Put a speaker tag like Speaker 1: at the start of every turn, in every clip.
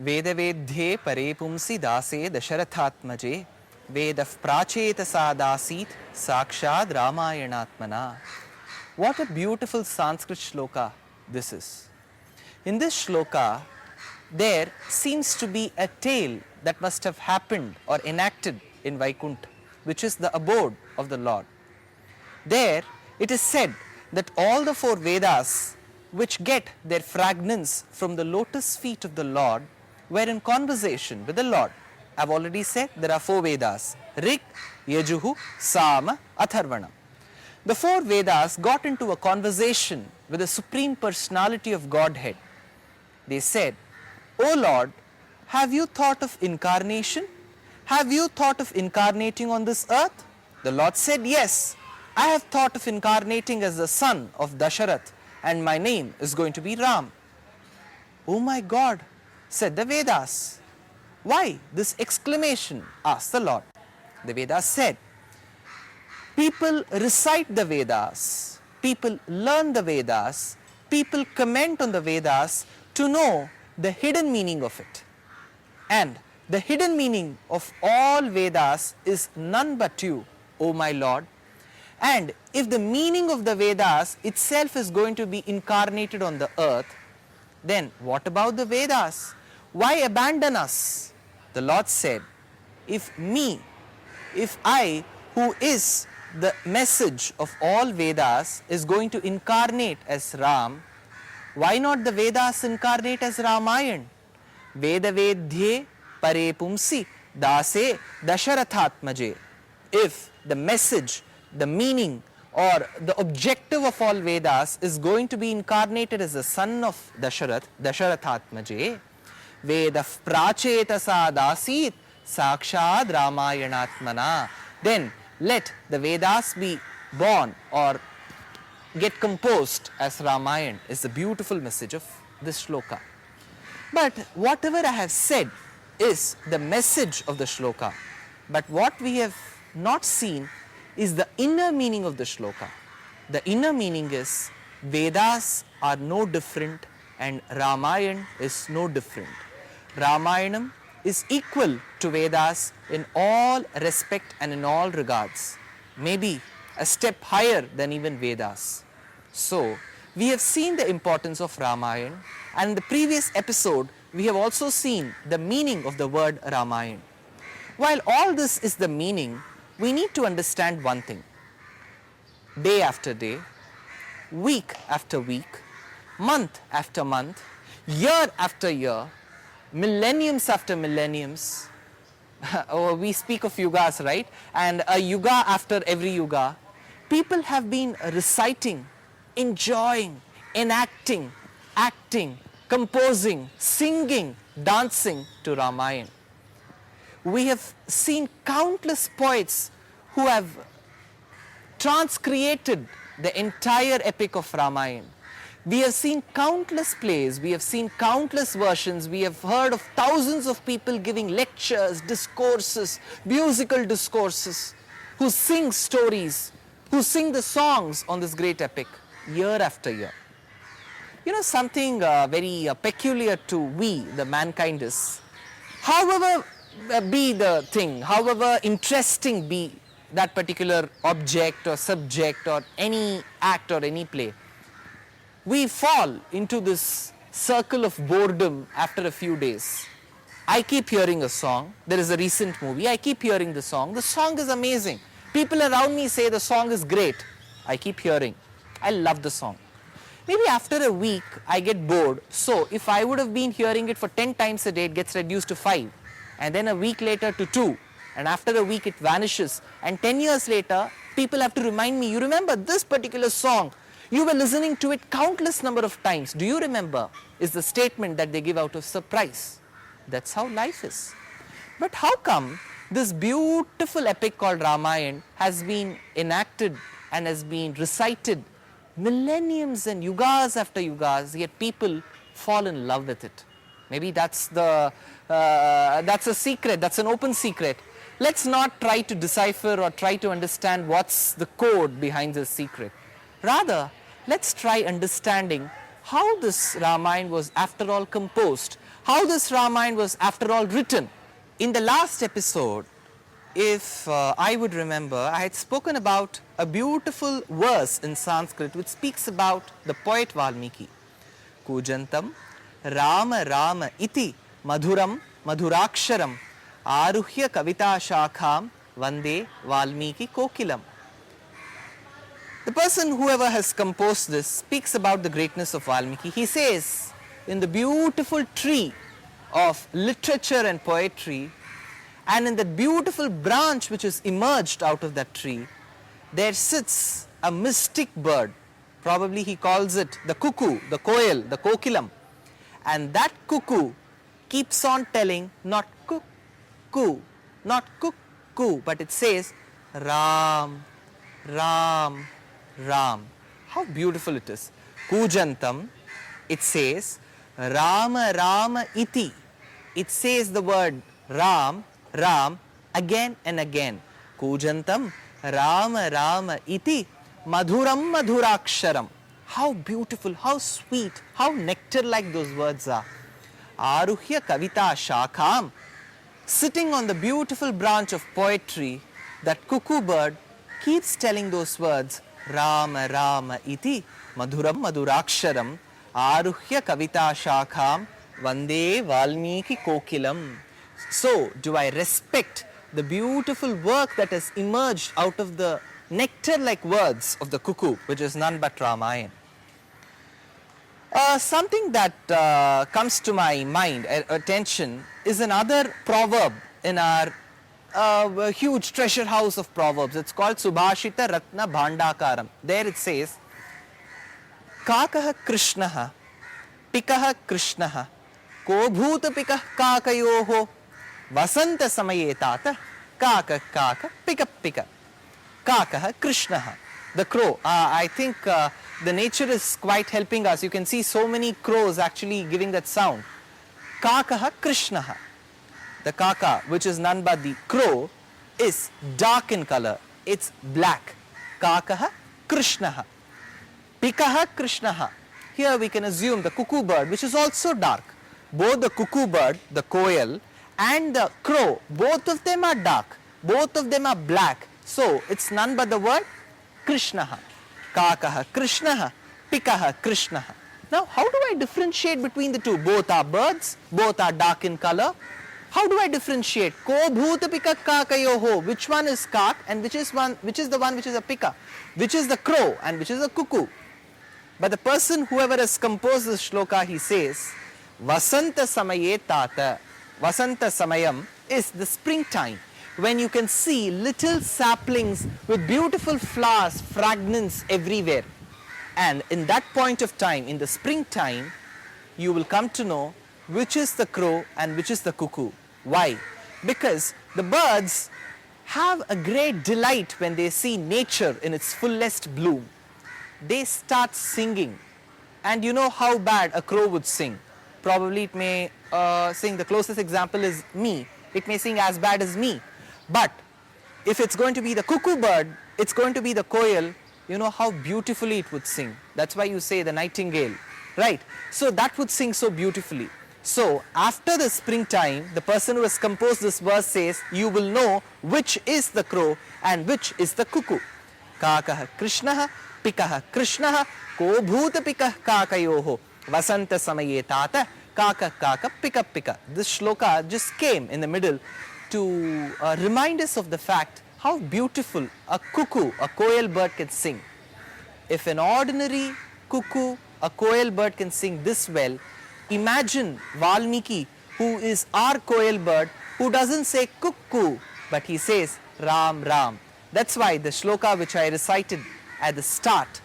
Speaker 1: Vedavedhye pare pumsi dase dasharathatmaje Vedav prachetasa dasit sakshad Ramayanatmana. What a beautiful Sanskrit shloka this is. In this shloka, there seems to be a tale that must have happened or enacted in Vaikuntha, which is the abode of the Lord. There it is said that all the four Vedas, which get their fragrance from the lotus feet of the Lord, were in conversation with the Lord. I have already said there are four Vedas: Rig, Yajuhu, Sama, Atharvana. The four Vedas got into a conversation with the Supreme Personality of Godhead. They said, "O Lord, have you thought of incarnation? Have you thought of incarnating on this earth?" The Lord said, "Yes, I have thought of incarnating as the son of Dasharath, and my name is going to be Ram." "Oh my God," said the Vedas. "Why this exclamation?" asked the Lord. The Vedas said, people recite the Vedas, people learn the Vedas, people comment on the Vedas to know the hidden meaning of it. And the hidden meaning of all Vedas is none but you, O my Lord. And if the meaning of the Vedas itself is going to be incarnated on the earth, then what about the Vedas? Why abandon us? The Lord said, if I, who is the message of all Vedas, is going to incarnate as Ram, why not the Vedas incarnate as Ramayana? Vedavedhye pare pumsi dase dasharathatmaje. If the message, the meaning or the objective of all Vedas is going to be incarnated as the son of Dasharath, Dasharathatmaje, Veda prachetasa dasit sakshad Ramayanatmana, then let the Vedas be born or get composed as Ramayana is the beautiful message of this shloka. But whatever I have said is the message of the shloka. But what we have not seen is the inner meaning of the shloka. The inner meaning is Vedas are no different and Ramayana is no different. Ramayanam is equal to Vedas in all respect and in all regards, maybe a step higher than even Vedas. So, we have seen the importance of Ramayana, and in the previous episode, we have also seen the meaning of the word Ramayana. While all this is the meaning, we need to understand one thing. Day after day, week after week, month after month, year after year, millenniums after millenniums, we speak of yugas, right? And a yuga after every yuga, people have been reciting, enjoying, enacting, acting, composing, singing, dancing to Ramayana. We have seen countless poets who have transcreated the entire epic of Ramayana. We have seen countless plays, we have seen countless versions, we have heard of thousands of people giving lectures, discourses, musical discourses, who sing stories, who sing the songs on this great epic year after year. You know, something very peculiar to we, the mankind, is, however be the thing, however interesting be that particular object or subject or any act or any play, we fall into this circle of boredom after a few days. I keep hearing a song, there is a recent movie, I keep hearing the song is amazing. People around me say the song is great. I keep hearing, I love the song. Maybe after a week I get bored, so if I would have been hearing it for 10 times a day, it gets reduced to 5, and then a week later to 2, and after a week it vanishes, and 10 years later people have to remind me, you remember this particular song, you were listening to it countless number of times, do you remember? Is the statement that they give out of surprise. That's how life is. But how come this beautiful epic called Ramayana has been enacted and has been recited millenniums and yugas after yugas, yet people fall in love with it? Maybe that's a secret, that's an open secret. Let's not try to decipher or try to understand what's the code behind this secret. Rather, let's try understanding how this Ramayana was after all composed, how this Ramayana was after all written. In the last episode, if I would remember, I had spoken about a beautiful verse in Sanskrit which speaks about the poet Valmiki. Kujantam Rama Rama iti madhuram madhuraksharam aruhya kavita shakham vande Valmiki kokilam. The person, whoever has composed this, speaks about the greatness of Valmiki. He says, in the beautiful tree of literature and poetry, and in that beautiful branch which is emerged out of that tree, there sits a mystic bird. Probably he calls it the cuckoo, the koel, the kokilam. And that cuckoo keeps on telling not cuckoo, not cuckoo, but it says Ram, Ram, Ram. How beautiful it is. Kujantam, it says Rama Rama iti. It says the word Ram, Ram again and again. Kujantam Rama Rama iti madhuram madhuraksharam. How beautiful, how sweet, how nectar-like those words are. Aruhya kavita shakham. Sitting on the beautiful branch of poetry, that cuckoo bird keeps telling those words Rama Rama iti madhuram madhuraksharam aruhya kavita shakham vande Valmiki kokilam. So, do I respect the beautiful work that has emerged out of the nectar-like words of the cuckoo, which is none but Ramayana? Something that comes to my mind, attention, is another proverb in our huge treasure house of proverbs. It's called Subhashita Ratna Bhandakaram. There it says, Kakaha Krishnaha, Pikaha Krishnaha, Ko Bhuta Pikah Kakayoho, Vasanta Samaye Tata, Kaka Kaka, Pika Pika. Kakaha Krishnaha, the crow. I think the nature is quite helping us. You can see so many crows actually giving that sound. Kakaha Krishnaha. The kaka, which is none but the crow, is dark in color. It's black. Kakaha Krishnaha. Pikaha Krishnaha. Here we can assume the cuckoo bird, which is also dark. Both the cuckoo bird, the koel, and the crow, both of them are dark. Both of them are black. So it's none but the word Krishnaha. Kakaha Krishnaha. Pikaha Krishnaha. Now, how do I differentiate between the two? Both are birds, both are dark in color. How do I differentiate? Ko bhuta pika kakayoho. Which one is kak and which is the one which is a pika? Which is the crow and which is a cuckoo? But the person, whoever has composed this shloka, he says, Vasanta samaye tata. Vasanta samayam is the springtime, when you can see little saplings with beautiful flowers, fragrance everywhere. And in that point of time, in the springtime, you will come to know which is the crow and which is the cuckoo. Why? Because the birds have a great delight when they see nature in its fullest bloom. They start singing. And you know how bad a crow would sing. Probably it may sing, the closest example is me. It may sing as bad as me. But if it's going to be the cuckoo bird, it's going to be the koel, you know how beautifully it would sing. That's why you say the nightingale, right? So that would sing so beautifully. So after the springtime, the person who has composed this verse says, you will know which is the crow and which is the cuckoo. Kakaha Krishnaha, Pikaha Krishnaha, Ko Bhuta Pikah Kakayoho, Vasanta Samaye Tata, Kaka Kaka, Pika Pika. This shloka just came in the middle to remind us of the fact how beautiful a cuckoo, a koel bird can sing. If an ordinary cuckoo, a koel bird can sing this well, imagine Valmiki, who is our koel bird, who doesn't say cuckoo, but he says Ram Ram. That's why the shloka which I recited at the start,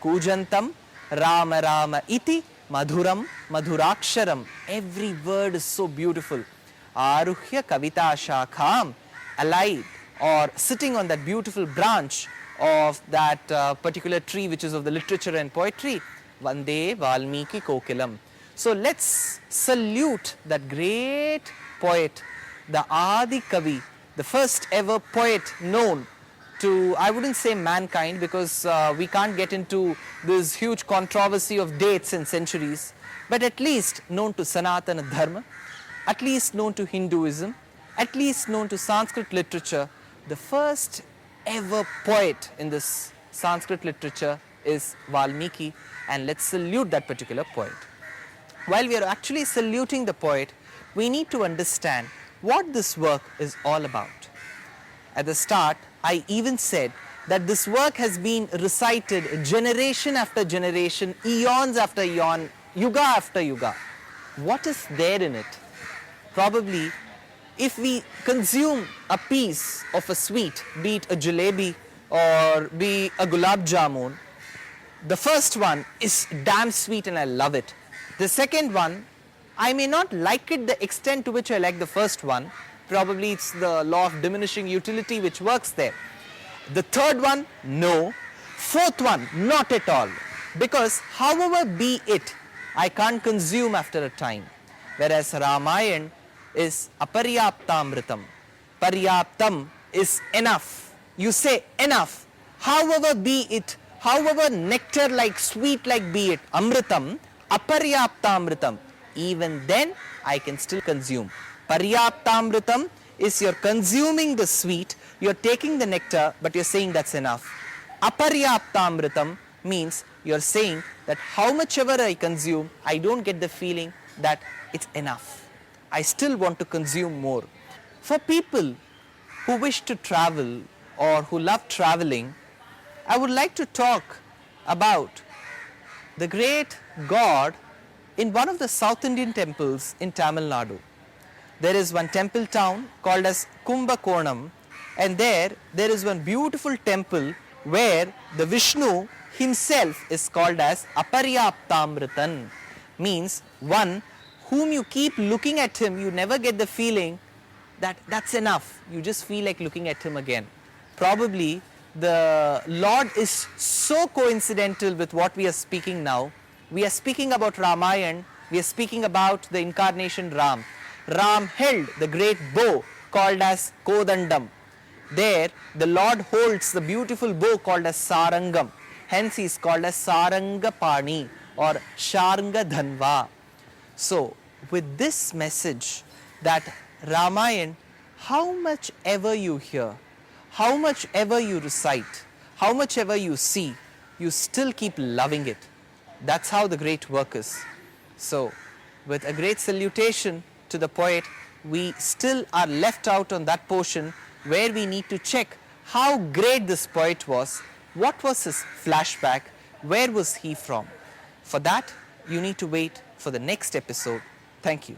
Speaker 1: Kujantam Rama Rama iti madhuram madhuraksharam. Every word is so beautiful. Aruhya kavita shakham, alive or sitting on that beautiful branch of that particular tree which is of the literature and poetry, Vande Valmiki Kokilam. So let's salute that great poet, the Adi Kavi, the first ever poet known to, I wouldn't say mankind, because we can't get into this huge controversy of dates and centuries, but at least known to Sanatana Dharma, at least known to Hinduism, at least known to Sanskrit literature. The first ever poet in this Sanskrit literature is Valmiki, and let's salute that particular poet. While we are actually saluting the poet, we need to understand what this work is all about. At the start, I even said that this work has been recited generation after generation, eons after eon, yuga after yuga. What is there in it? Probably, if we consume a piece of a sweet, be it a jalebi or be a gulab jamun, the first one is damn sweet and I love it. The second one, I may not like it the extent to which I like the first one. Probably it's the law of diminishing utility which works there. The third one, no. Fourth one, not at all. Because however be it, I can't consume after a time. Whereas Ramayana is aparyaptamritam. Paryaptam is enough. You say enough. However be it, however nectar like, sweet like be it, amritam, aparyaptamritam. Even then I can still consume. Paryaptamritam is you're consuming the sweet, you're taking the nectar, but you're saying that's enough. Aparyaptamritam means you're saying that how much ever I consume, I don't get the feeling that it's enough. I still want to consume more. For people who wish to travel or who love traveling, I would like to talk about the great god in one of the South Indian temples in Tamil Nadu. There is one temple town called as Kumbakonam, and there is one beautiful temple where the Vishnu himself is called as Aparyaptamritan, means one whom you keep looking at him, you never get the feeling that that's enough. You just feel like looking at him again. Probably the Lord is so coincidental with what we are speaking now. We are speaking about Ramayana, we are speaking about the incarnation Ram. Ram held the great bow called as Kodandam. There the Lord holds the beautiful bow called as Sarangam. Hence he is called as Sarangapani or Sharngadhanva. So with this message that Ramayana, how much ever you hear, how much ever you recite, how much ever you see, you still keep loving it. That's how the great work is. So with a great salutation to the poet, we still are left out on that portion where we need to check how great this poet was, what was his flashback, where was he from. For that, you need to wait for the next episode. Thank you.